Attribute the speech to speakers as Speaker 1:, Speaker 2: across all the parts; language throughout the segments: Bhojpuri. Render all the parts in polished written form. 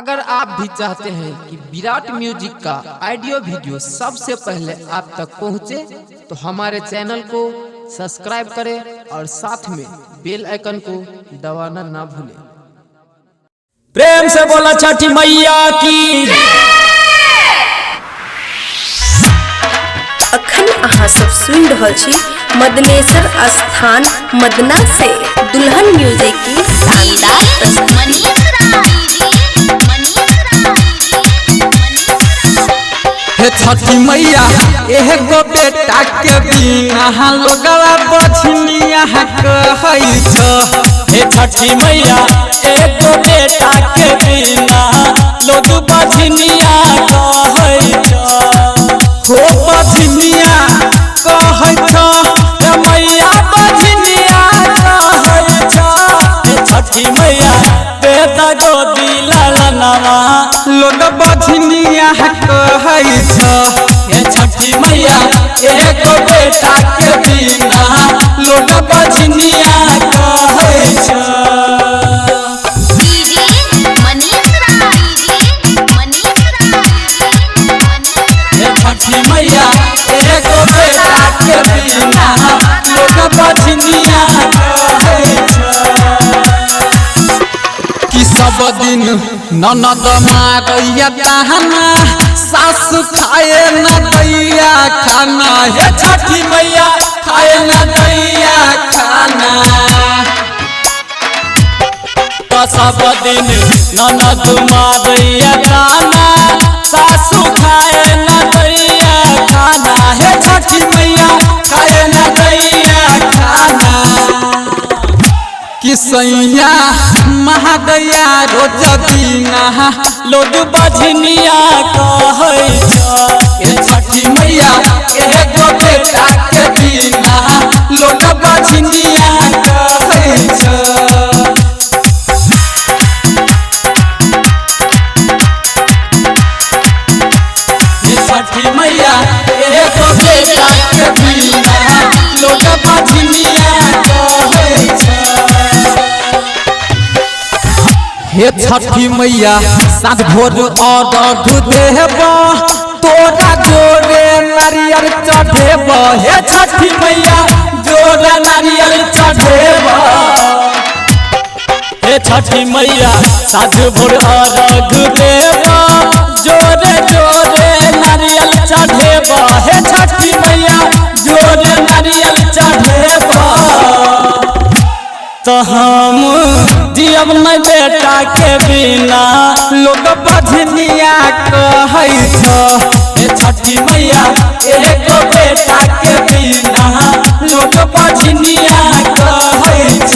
Speaker 1: अगर आप भी चाहते हैं कि विराट म्यूजिक का ऑडियो वीडियो सबसे पहले आप तक पहुंचे, तो हमारे चैनल को सब्सक्राइब करें और साथ में बेल आइकन को दबाना ना भूलें।
Speaker 2: प्रेम से बोला छठी मैया की।
Speaker 3: अखन अहाँ सब सुन रहल छी मदनेश्वर स्थान मदना से दुल्हन म्यूजिक की शानदार प्रस्तुति।
Speaker 2: हे छठी मैया एगो बेटा के बिना लोगवा बछनिया कहै छ। हे छठी मैया एगो बेटा के बिना लोग बछनिया कहै छ। हो बछनिया कहै छ, हे मैया बछनिया कहै छ। हे छठी मैया बेटा गोदी लालनवा लोग बछनिया कहै छ। हे छठी मैया एगो बेटा के बिना लोग बछनिया कहै छ। हे छठी मैया एगो बेटा के बिना लोग बछनिया कहै छ। कि सब दिन ननद मारैया ताना, सास खाए न दैया खाना। हे छठी मैया खाए न दैया खाना। तो सब दिन ननद मारैया ताना, सास खाए न दैया खाना। हे छठी मैया खाए न दैया खाना। कि सैया महादया रोज दीना लोग बछनिया कहै छ। हे छठी मैया एगो बेटा के बिना लोग बछनिया कहै छ। हे छठी मैया एगो बेटा के बिना लोग बछनिया कहै छ। हे छठी मैया साँझ भोर अर्घ देब, तोरा जोरे नारियल चढ़ेब। हे छठी मैया जोरे नारियल चढ़ेब। हे छठी मैया साँझ भोर अर्घ देब, जोरे जोरे नारियल चढ़ेब। हे छठी मैया जोरे नारियल चढ़ेब। तो हम जियब नहीं बेटा के बिना लोग बछनिया कहै छ। हे छठी मैया एगो बेटा के बिना लोग बछनिया कहै छ।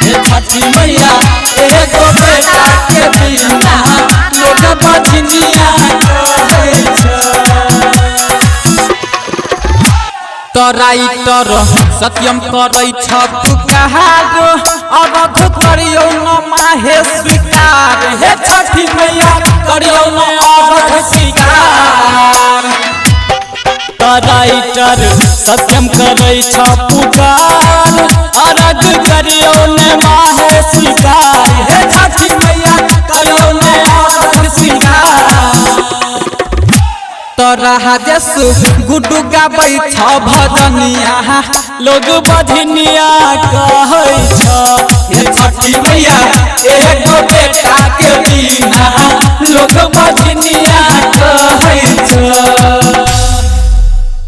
Speaker 2: हे छठी मैया एगो बेटा के बिना लोग बछनिया कहै छ। तो राइटर सत्यम करै छ पुकार, अर्घ करियौ न माहे स्वीकार। हे छठी मैया करियौ न अर्घ स्वीकार। तो राइटर सत्यम करै छ पुकार, अर्घ करियौ न माहे स्वीकार। हे छठी मैया करियौ न अर्घ स्वीकार। तो राजेश गुड्डू गाबै छ भजनिया लोग बछनिया कहै छ। हे छठी मैया एगो बेटा